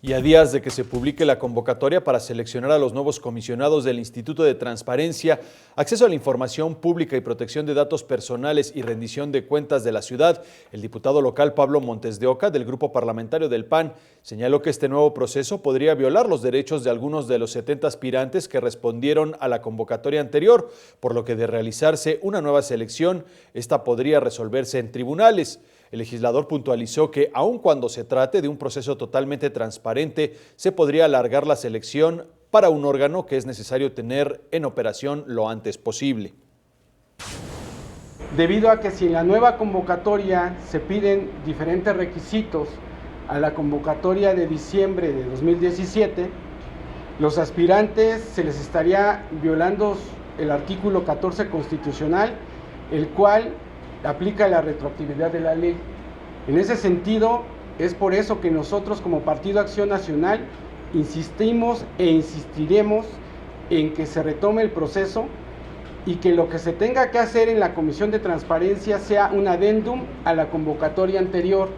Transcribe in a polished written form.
Y a días de que se publique la convocatoria para seleccionar a los nuevos comisionados del Instituto de Transparencia, Acceso a la Información Pública y Protección de Datos Personales y Rendición de Cuentas de la ciudad, el diputado local Pablo Montes de Oca, del grupo parlamentario del PAN, señaló que este nuevo proceso podría violar los derechos de algunos de los 70 aspirantes que respondieron a la convocatoria anterior, por lo que de realizarse una nueva selección, esta podría resolverse en tribunales. El legislador puntualizó que, aun cuando se trate de un proceso totalmente transparente, se podría alargar la selección para un órgano que es necesario tener en operación lo antes posible. Debido a que si en la nueva convocatoria se piden diferentes requisitos a la convocatoria de diciembre de 2017, los aspirantes se les estaría violando el artículo 14 constitucional, el cual aplica la retroactividad de la ley. En ese sentido, es por eso que nosotros como Partido Acción Nacional insistimos e insistiremos en que se retome el proceso y que lo que se tenga que hacer en la Comisión de Transparencia sea un adendum a la convocatoria anterior.